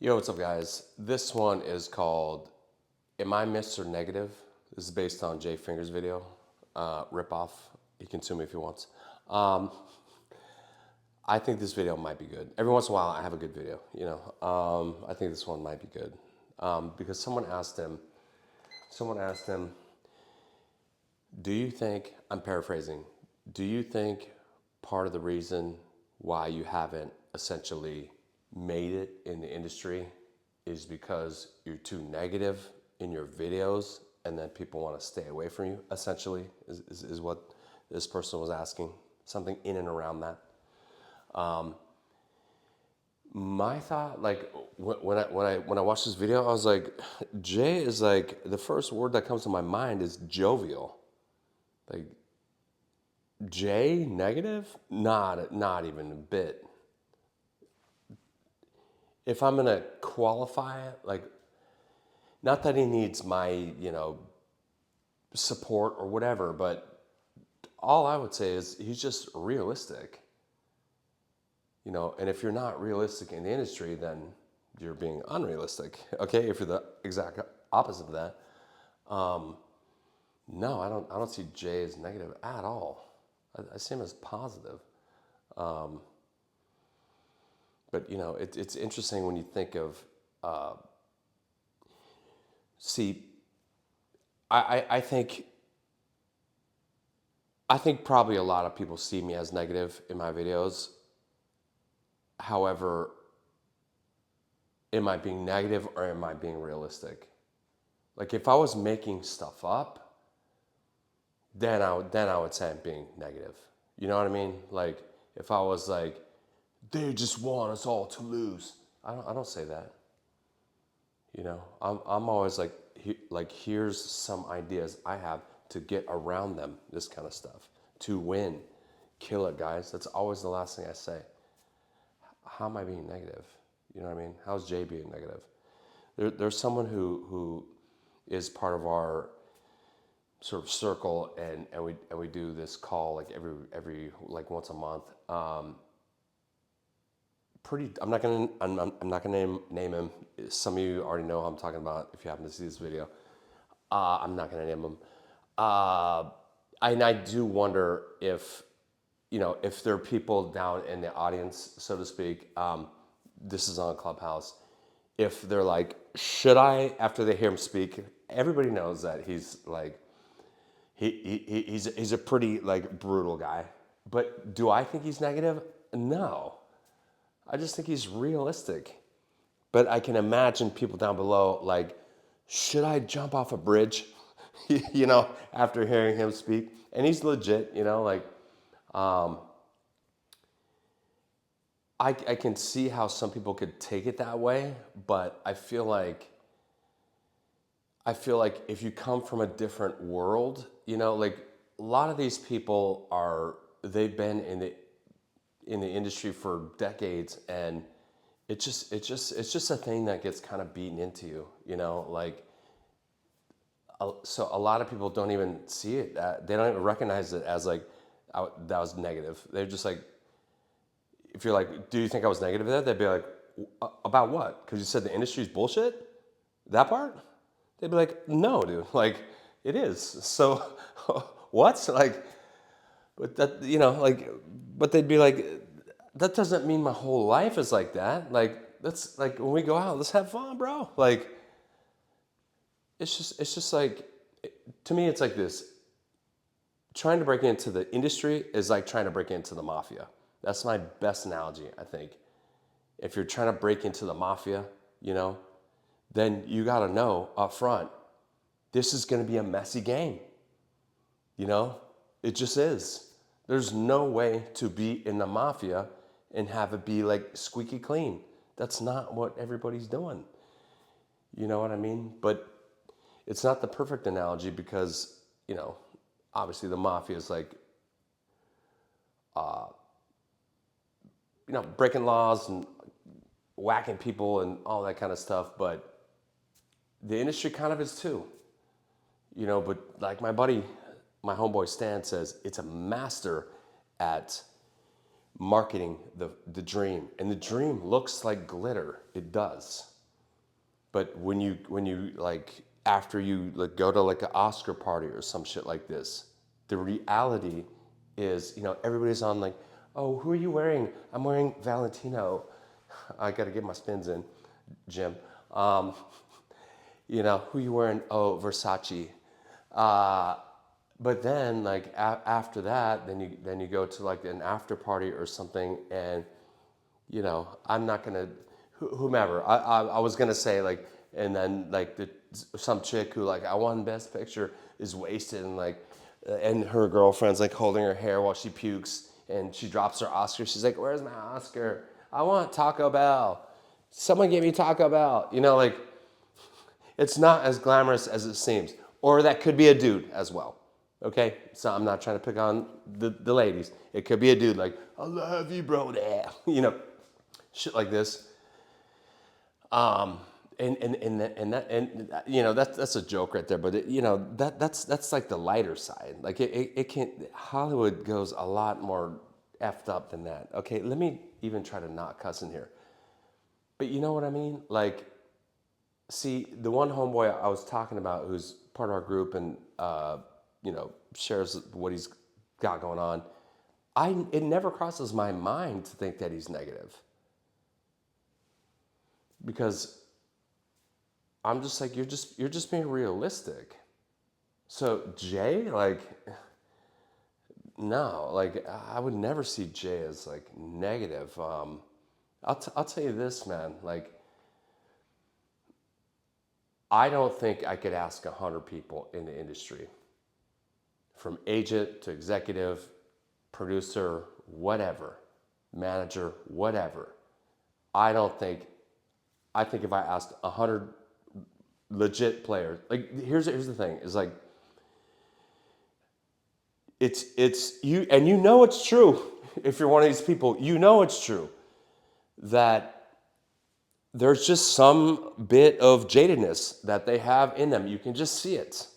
Yo, what's up, guys? This one is called Am I Mr. Negative? This is based on Jay Finger's video. Rip off. He can sue me if he wants. Um, I think this video might be good. Every once in a while, I have a good video, I think this one might be good. Because someone asked him, do you think, I'm paraphrasing, do you think part of the reason why you haven't essentially made it in the industry is because you're too negative in your videos and then people want to stay away from you, essentially, is what this person was asking. Something in and around that. My thought, like when I watched this video, I was like, Jay is like, the first word that comes to my mind is jovial. Like, Jay negative? Not even a bit. If I'm gonna qualify it, like, not that he needs my, support or whatever, but all I would say is he's just realistic. And if you're not realistic in the industry, then you're being unrealistic. Okay, if you're the exact opposite of that. No, I don't see Jay as negative at all. I see him as positive. But it's interesting when you think of, see, I think probably a lot of people see me as negative in my videos. However, am I being negative or am I being realistic? Like, if I was making stuff up, then I would say I'm being negative. You know what I mean? Like, if I was like, they just want us all to lose. I don't say that. I'm always like, here's some ideas I have to get around them. This kind of stuff to win, kill it, guys. That's always the last thing I say. How am I being negative? You know what I mean? How's Jay being negative? There's someone who is part of our sort of circle, and we do this call like every like once a month. I'm not gonna name him. Some of you already know who I'm talking about if you happen to see this video. I'm not gonna name him. And I do wonder if there are people down in the audience, so to speak. This is on Clubhouse. If they're like, should I? After they hear him speak, everybody knows that he's like, he's a pretty like brutal guy. But do I think he's negative? No. I just think he's realistic. But I can imagine people down below like, should I jump off a bridge? After hearing him speak. And he's legit, like, I can see how some people could take it that way, but I feel like if you come from a different world, like, a lot of these people they've been in the industry for decades, and it's just a thing that gets kind of beaten into you, like, so a lot of people don't even see it, they don't even recognize it as like, that was negative. They're just like, if you're like, do you think I was negative there? They'd be like, about what? Because you said the industry's bullshit? That part? They'd be like, no, dude. Like, it is. So, what? Like, but that, like, but they'd be like, that doesn't mean my whole life is like that. Like, that's like, when we go out, let's have fun, bro. Like, it's just like, to me, it's like this. Trying to break into the industry is like trying to break into the mafia. That's my best analogy, I think. If you're trying to break into the mafia, then you got to know up front, this is going to be a messy game. It just is. There's no way to be in the mafia and have it be like squeaky clean. That's not what everybody's doing. You know what I mean? But it's not the perfect analogy because, obviously the mafia is like, breaking laws and whacking people and all that kind of stuff. But the industry kind of is too. But like my buddy, my homeboy Stan says, it's a master at marketing the dream, and the dream looks like glitter. It does. But when you like after you like go to like an Oscar party or some shit like this, the reality is, everybody's on like, oh, who are you wearing? I'm wearing Valentino. I got to get my spins in, Jim. Um, who you wearing? Oh, Versace. Uh, but then like after that, then you go to like an after party or something, and I'm not gonna whomever. I was gonna say like, and then like some chick who like I won best picture is wasted and like, and her girlfriend's like holding her hair while she pukes and she drops her Oscar. She's like, "Where's my Oscar? I want Taco Bell. Someone give me Taco Bell." Like it's not as glamorous as it seems. Or that could be a dude as well. Okay? So I'm not trying to pick on the ladies. It could be a dude like, I love you, bro. Shit like this. That's a joke right there, but that's like the lighter side. Like it can't. Hollywood goes a lot more effed up than that. Okay, let me even try to not cuss in here. But you know what I mean? Like, see, the one homeboy I was talking about, who's part of our group and shares what he's got going on. It never crosses my mind to think that he's negative, because I'm just like, you're just being realistic. So Jay, like, no, like I would never see Jay as like negative. I'll tell you this, man. Like, I don't think I could ask 100 people in the industry, from agent to executive, producer, whatever, manager, whatever. I don't think. I think if I asked 100 legit players, like here's the thing, is like, it's you, and it's true. If you're one of these people, it's true that there's just some bit of jadedness that they have in them. You can just see it.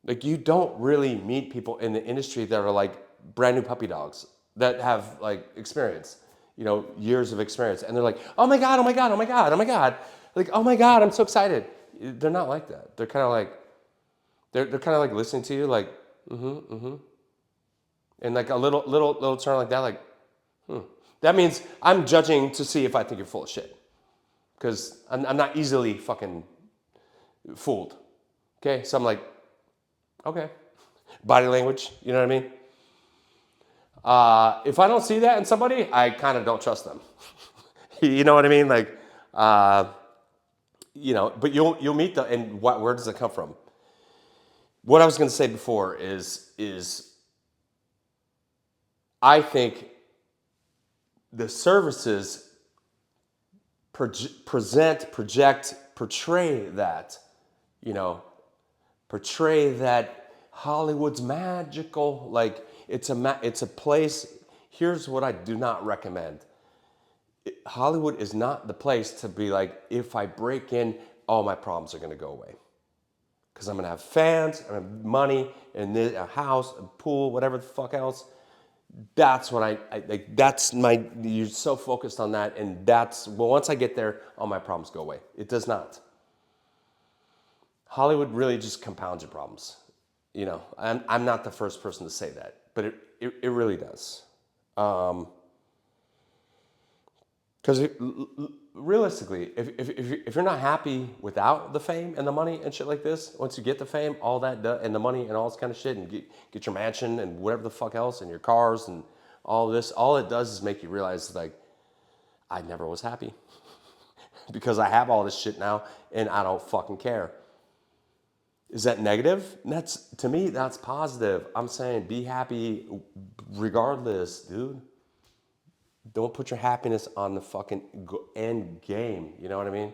Like, you don't really meet people in the industry that are like brand new puppy dogs that have like experience, years of experience, and they're like, oh my god, oh my god, oh my god, oh my god, like, oh my god, I'm so excited. They're not like that. They're kind of like, they're kind of like listening to you, like, and like a little turn like that, like, that means I'm judging to see if I think you're full of shit, because I'm not easily fucking fooled. Okay, so I'm like, okay, body language, you know what I mean? If I don't see that in somebody, I kind of don't trust them. You know what I mean? Like, but you'll meet and where does it come from? What I was going to say before is I think the services project, portray that, portray that Hollywood's magical. Like, it's a place. Here's what I do not recommend. Hollywood is not the place to be like, if I break in, all my problems are going to go away. Because I'm going to have fans, I'm going to have money, and a house, a pool, whatever the fuck else. That's what I like. That's my, you're so focused on that. And once I get there, all my problems go away. It does not. Hollywood really just compounds your problems. I'm not the first person to say that, but it really does. Because realistically, if you're not happy without the fame and the money and shit like this, once you get the fame, all that and the money and all this kind of shit, and get your mansion and whatever the fuck else, and your cars and all this, all it does is make you realize, like, I never was happy because I have all this shit now and I don't fucking care. Is that negative? To me, that's positive. I'm saying be happy regardless, dude. Don't put your happiness on the fucking end game. You know what I mean?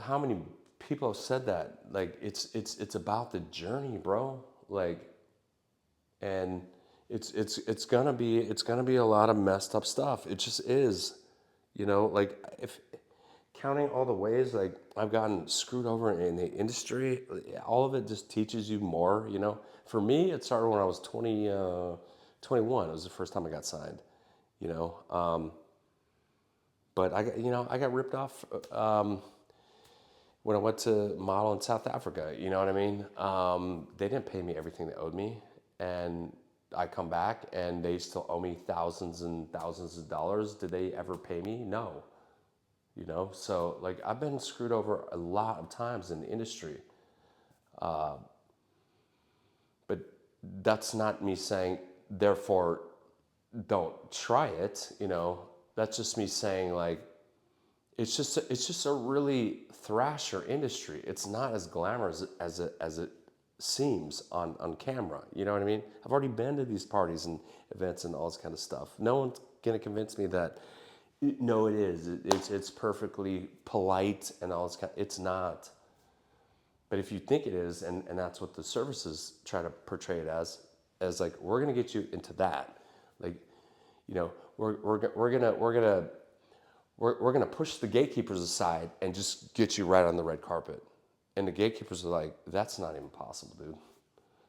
How many people have said that? Like, it's about the journey, bro. Like, and it's gonna be a lot of messed up stuff. It just is. Like, if counting all the ways like I've gotten screwed over in the industry, all of it just teaches you more. For me, it started when I was 21. It was the first time I got signed, you know. But I got ripped off when I went to model in South Africa. You know what I mean? They didn't pay me everything they owed me, and I come back and they still owe me thousands and thousands of dollars. Did they ever pay me? No. You know, so like I've been screwed over a lot of times in the industry, but that's not me saying therefore don't try it. You know, that's just me saying like it's just a really thrasher industry. It's not as glamorous as it seems on camera. You know what I mean? I've already been to these parties and events and all this kind of stuff. No one's gonna convince me that no, it is. It's perfectly polite and all this kind. It's not. But if you think it is, and that's what the services try to portray it as like we're gonna get you into that, like, you know, we're gonna push the gatekeepers aside and just get you right on the red carpet, and the gatekeepers are like, that's not even possible, dude,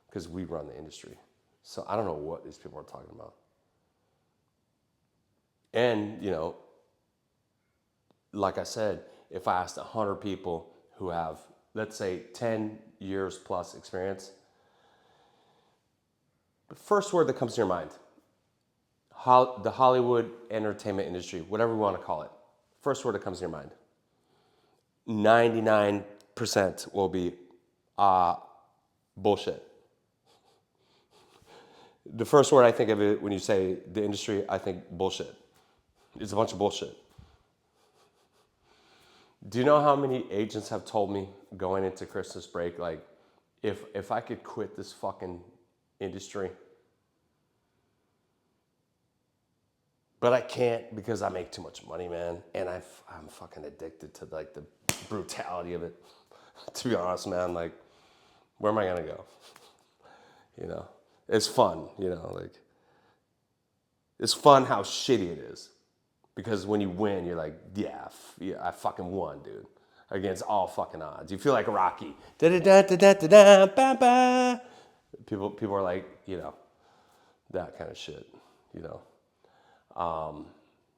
because we run the industry. So I don't know what these people are talking about. And you know, like I said, if I asked 100 people who have, let's say, 10 years plus experience, the first word that comes to your mind, the Hollywood entertainment industry, whatever we want to call it, first word that comes to your mind, 99% will be bullshit. The first word I think of it when you say the industry, I think bullshit. It's a bunch of bullshit. Do you know how many agents have told me going into Christmas break, like, if I could quit this fucking industry, but I can't because I make too much money, man, and I'm fucking addicted to like the brutality of it. To be honest, man, like, where am I gonna go? You know, it's fun. You know, like, it's fun how shitty it is. Because when you win, you're like, yeah, I fucking won, dude. Against all fucking odds. You feel like Rocky. Da-da-da-da-da-da-ba-ba. People are like, you know, that kind of shit, you know.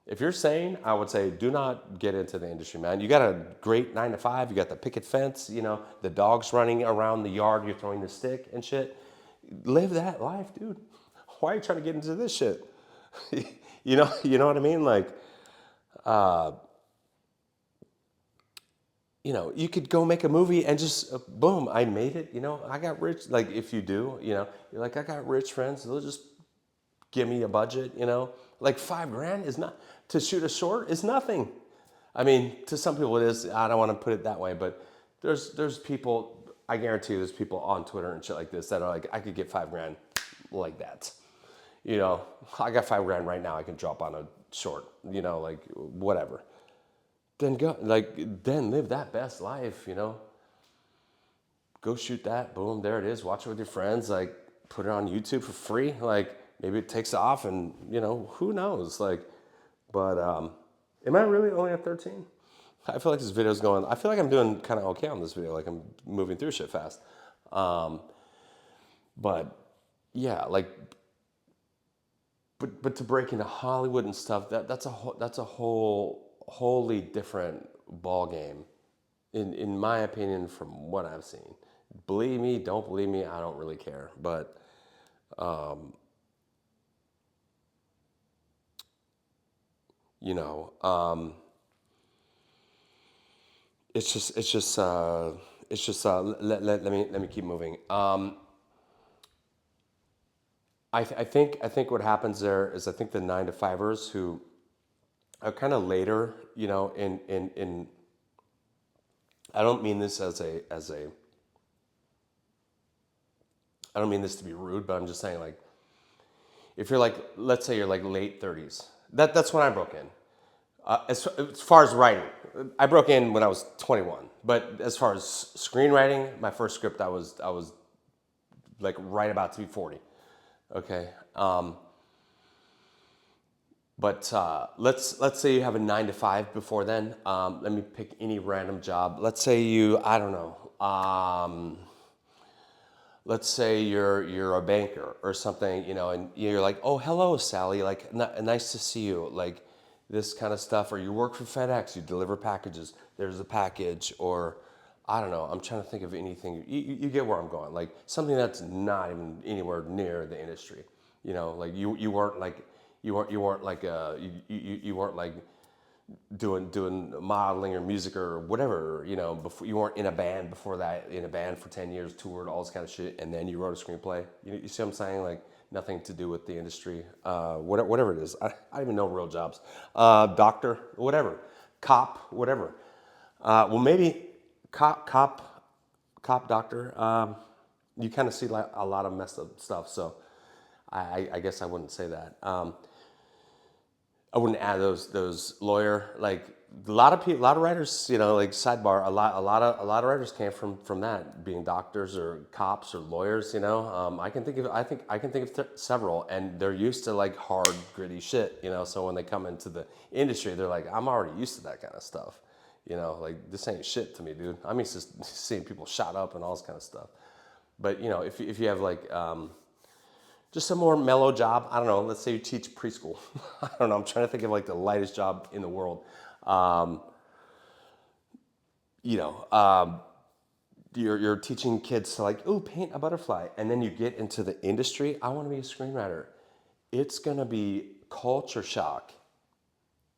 If you're sane, I would say do not get into the industry, man. You got a great 9 to 5. You got the picket fence, you know, the dogs running around the yard. You're throwing the stick and shit. Live that life, dude. Why are you trying to get into this shit? You know what I mean? Like, you know, you could go make a movie and just boom, I made it. You know, I got rich. Like, if you do, you know, you're like, I got rich friends. They'll just give me a budget. You know, like $5,000 is not to shoot a short is nothing. I mean, to some people it is. I don't want to put it that way, but there's people. I guarantee you, there's people on Twitter and shit like this that are like, I could get $5,000 like that. You know, I got $5,000 right now. I can drop on a short. You know, like whatever. Then go, like, then live that best life. You know, go shoot that. Boom, there it is. Watch it with your friends. Like, put it on YouTube for free. Like, maybe it takes off, and you know, who knows? Like, but am I really only at 13? I feel like this video's going. I feel like I'm doing kind of okay on this video. Like, I'm moving through shit fast. But yeah, like, but to break into Hollywood and stuff, that's a wholly different ball game, in my opinion, from what I've seen. Believe me, don't believe me, I don't really care. But you know, let me keep moving. I think what happens there is, I think the 9 to 5ers who are kind of later, you know, in I don't mean this I don't mean this to be rude, but I'm just saying, like, if you're like, let's say you're like late 30s, that's when I broke in. As far as writing, I broke in when I was 21. But as far as screenwriting, my first script, I was like right about to be 40. Okay. But let's say you have a 9 to 5 before then. Let me pick any random job. Let's say you, I don't know. let's say you're a banker or something, you know, and you're like, oh, hello, Sally, like, nice to see you, like this kind of stuff. Or you work for FedEx, you deliver packages. There's a package, or I don't know. I'm trying to think of anything. You get where I'm going. Like something that's not even anywhere near the industry. You know, like you weren't like you weren't like you weren't like doing modeling or music or whatever, you know, before you weren't in a band before that, in a band for 10 years, toured, all this kind of shit, and then you wrote a screenplay. You see what I'm saying? Like nothing to do with the industry, whatever it is. I don't even know real jobs. Doctor, whatever. Cop, whatever. Well, maybe cop, doctor. You kind of see like a lot of messed up stuff, so I guess I wouldn't say that. I wouldn't add those lawyer, like a lot of people, a lot of writers, you know, like sidebar, a lot of writers came from that, being doctors or cops or lawyers, you know. I can think of several, and they're used to like hard gritty shit, you know. So when they come into the industry, they're like, I'm already used to that kind of stuff, you know. Like this ain't shit to me, dude. I'm used to seeing people shot up and all this kind of stuff. But you know, if you have like just a more mellow job. I don't know. Let's say you teach preschool. I don't know. I'm trying to think of like the lightest job in the world. Um, you know, you're teaching kids to like, ooh, paint a butterfly, and then you get into the industry. I want to be a screenwriter. It's gonna be culture shock.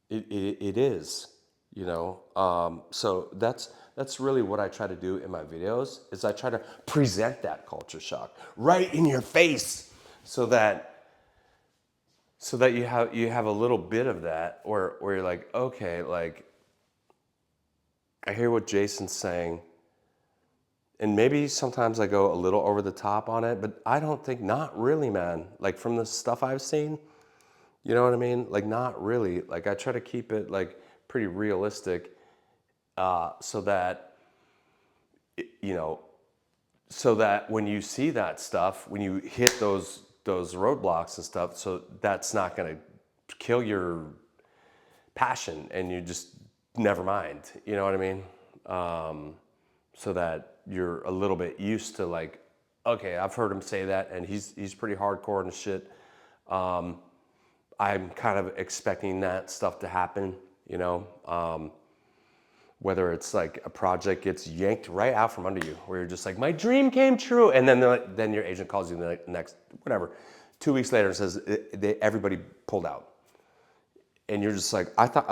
It is. You know. So that's really what I try to do in my videos. Is I try to present that culture shock right in your face, so that you have a little bit of that, where you're like, okay, like I hear what Jason's saying, and maybe sometimes I go a little over the top on it, but I don't think, not really, man. Like from the stuff I've seen, you know what I mean? Like not really. Like I try to keep it like pretty realistic, so that you know, so that when you see that stuff, when you hit those roadblocks and stuff, so that's not gonna kill your passion, and you just never mind, you know what I mean? So that you're a little bit used to like, okay, I've heard him say that, and he's pretty hardcore and shit. I'm kind of expecting that stuff to happen, you know. Whether it's like a project gets yanked right out from under you, where you're just like, my dream came true, and then your agent calls you the next whatever, 2 weeks later and says everybody pulled out. And you're just like, I thought,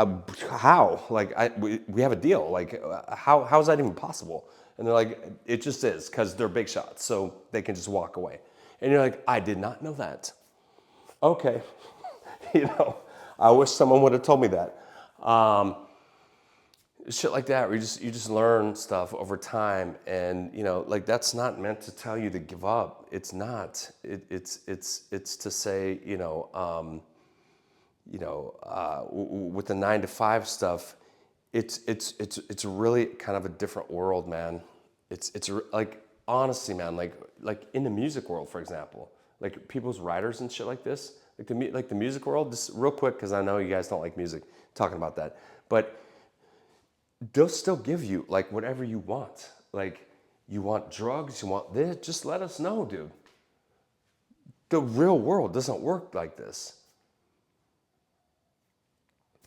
how? Like, we have a deal. Like, how is that even possible? And they're like, it just is, because they're big shots, so they can just walk away. And you're like, I did not know that. Okay, you know, I wish someone would have told me that. Shit like that, where you just learn stuff over time, and you know, like that's not meant to tell you to give up. It's not. It's to say, with the 9 to 5 stuff, it's really kind of a different world, man. Like honestly, man, like in the music world, for example, like people's writers and shit like this, like the music world. Just real quick, because I know you guys don't like music, talking about that, but they'll still give you like whatever you want. Like you want drugs, you want this, just let us know, dude. The real world doesn't work like this.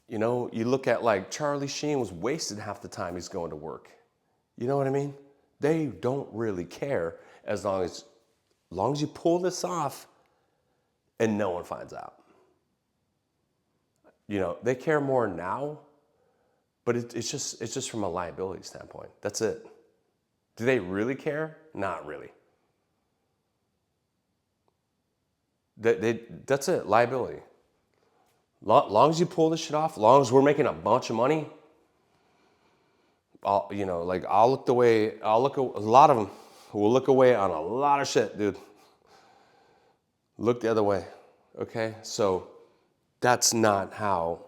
You know, you look at like Charlie Sheen was wasted half the time he's going to work. You know what I mean? They don't really care as long as you pull this off and no one finds out. You know, they care more now, but it's just from a liability standpoint. That's it. Do they really care? Not really. That's it, liability. Long as you pull this shit off, long as we're making a bunch of money, I'll look the way, a lot of them will look away on a lot of shit, dude. Look the other way, okay? So that's not how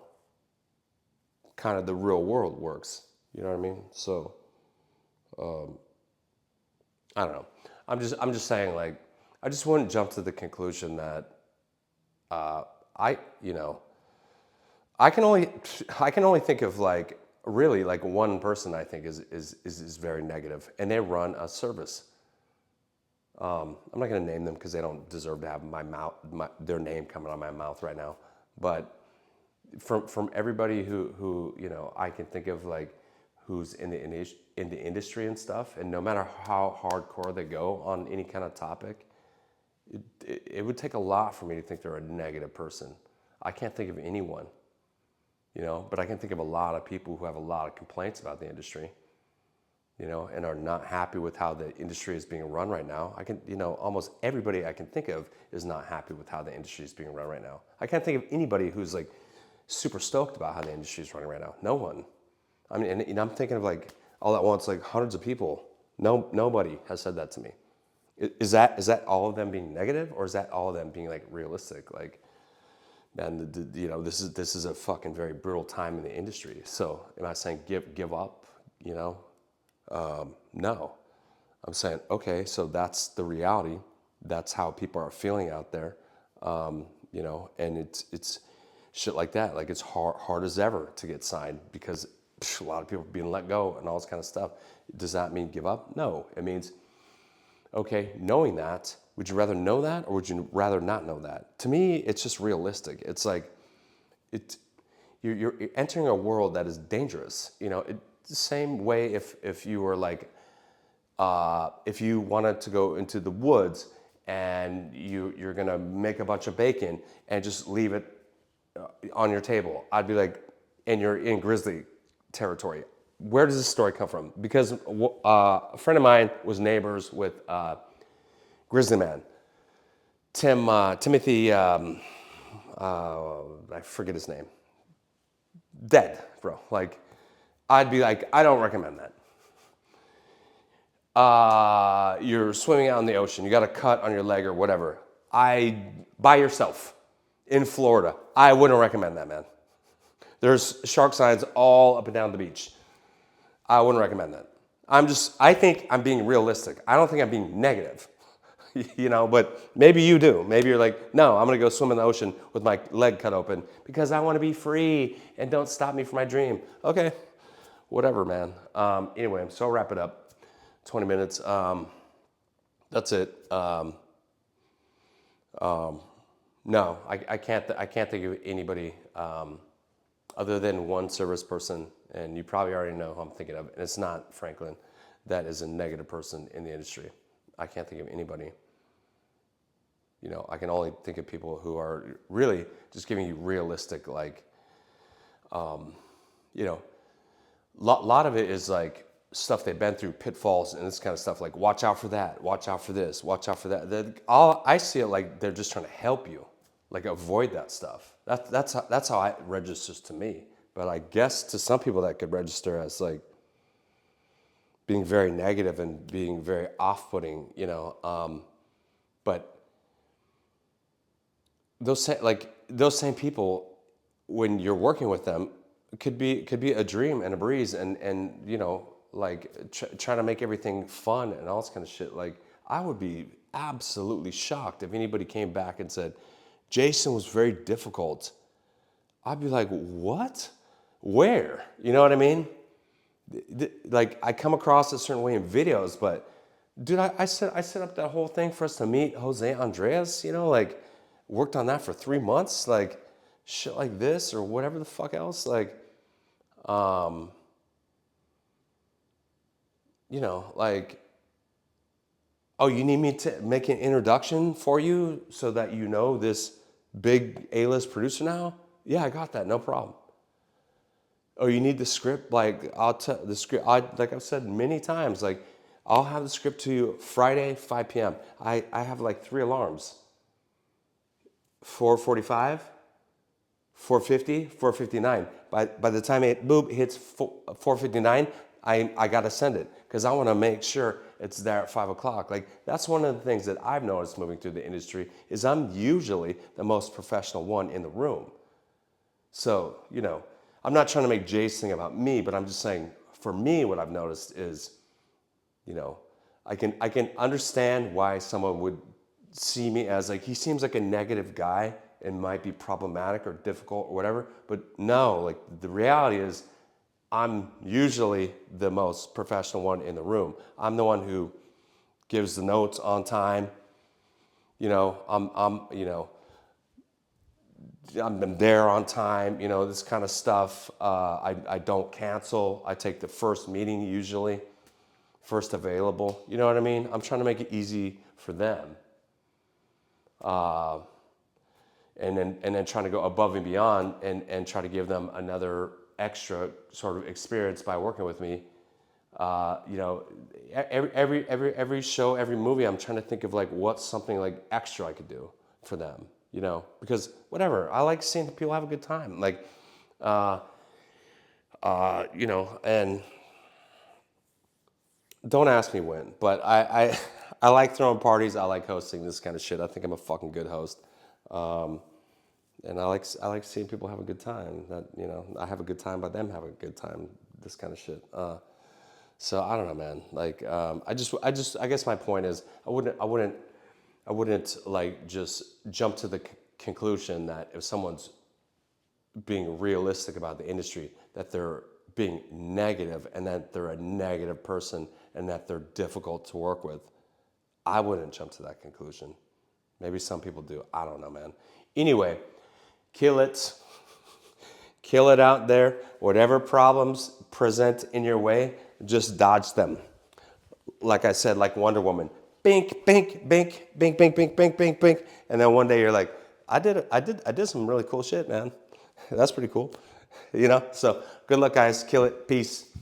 kind of the real world works. You know what I mean? So, I don't know. I'm just saying, like, I just wouldn't jump to the conclusion that I, you know, I can only think of like really like one person I think is very negative, and they run a service. I'm not going to name them because they don't deserve to have their name coming on my mouth right now. But from everybody who I can think of, like, who's in the industry and stuff, and no matter how hardcore they go on any kind of topic, it would take a lot for me to think they're a negative person. I can't think of anyone, but I can think of a lot of people who have a lot of complaints about the industry, and are not happy with how the industry is being run right now. Almost everybody I can think of is not happy with how the industry is being run right now. I can't think of anybody who's like super stoked about how the industry is running right now. No one. I mean, and I'm thinking of, like, all at once, like hundreds of people. Nobody has said that to me. Is that all of them being negative, or is that all of them being, like, realistic? Like, man, this is a fucking very brutal time in the industry. So am I saying give up? No. I'm saying, okay, so that's the reality. That's how people are feeling out there. And it's shit like that. Like, it's hard as ever to get signed because a lot of people are being let go and all this kind of stuff. Does that mean give up? No. It means, okay, knowing that, would you rather know that, or would you rather not know that? To me, it's just realistic. It's like, you're entering a world that is dangerous. The same way if you were like, if you wanted to go into the woods and you're gonna make a bunch of bacon and just leave it on your table, I'd be like, and you're in grizzly territory. Where does this story come from? Because a friend of mine was neighbors with Grizzly Man, Timothy. I forget his name. Dead, bro. Like, I'd be like, I don't recommend that. You're swimming out in the ocean. You got a cut on your leg or whatever. By yourself in Florida, I wouldn't recommend that, man. There's shark signs all up and down the beach. I wouldn't recommend that. I think I'm being realistic. I don't think I'm being negative, but maybe you do. Maybe you're like, no, I'm gonna go swim in the ocean with my leg cut open because I wanna be free and don't stop me from my dream. Okay, whatever, man. Anyway, so I'll wrap it up. 20 minutes. That's it. No, I can't think of anybody other than one service person, and you probably already know who I'm thinking of, and it's not Franklin, that is a negative person in the industry. I can't think of anybody. I can only think of people who are really just giving you realistic, like, lot of it is like stuff they've been through, pitfalls and this kind of stuff, like, watch out for that, watch out for this, watch out for that. I see it like they're just trying to help you, like, avoid that stuff. That's how it registers to me. But I guess to some people that could register as, like, being very negative and being very off-putting, but those same people, when you're working with them, could be a dream and a breeze, and like, trying to make everything fun and all this kind of shit. Like, I would be absolutely shocked if anybody came back and said, Jason was very difficult. I'd be like, what? Where? You know what I mean? Like, I come across a certain way in videos, but dude, I set up that whole thing for us to meet Jose Andres, like, worked on that for 3 months, like, shit like this or whatever the fuck else. Like, like, oh, you need me to make an introduction for you so that this big A-list producer now? Yeah, I got that, no problem. Oh, you need the script? Like, I'll tell the script. Like I've said many times, like, I'll have the script to you Friday, 5 p.m. I have like 3 alarms. 4:45, 4:50, 4:59. By the time it hits 4:59, I gotta send it because I want to make sure it's there at 5 o'clock. Like, that's one of the things that I've noticed moving through the industry is I'm usually the most professional one in the room. So, I'm not trying to make Jay's thing about me, but I'm just saying, for me, what I've noticed is, I can understand why someone would see me as, like, he seems like a negative guy and might be problematic or difficult or whatever. But no, like, the reality is I'm usually the most professional one in the room. I'm the one who gives the notes on time. I'm there on time. This kind of stuff. I don't cancel. I take the first meeting usually, first available. You know what I mean? I'm trying to make it easy for them. And then trying to go above and beyond and try to give them another extra sort of experience by working with me. Every show, every movie, I'm trying to think of like what's something like extra I could do for them, because whatever, I like seeing people have a good time, like, and don't ask me when, but I like throwing parties. I like hosting this kind of shit. I think I'm a fucking good host. And I like seeing people have a good time. That I have a good time by them having a good time. This kind of shit. So I don't know, man. Like I guess my point is I wouldn't like just jump to the conclusion that if someone's being realistic about the industry, that they're being negative and that they're a negative person and that they're difficult to work with. I wouldn't jump to that conclusion. Maybe some people do. I don't know, man. Anyway, kill it. Kill it out there. Whatever problems present in your way, just dodge them. Like I said, like Wonder Woman. Bink, bink, bink, bink, bink, bink, bink, bink, bink. And then one day you're like, I did some really cool shit, man. That's pretty cool. So good luck, guys. Kill it. Peace.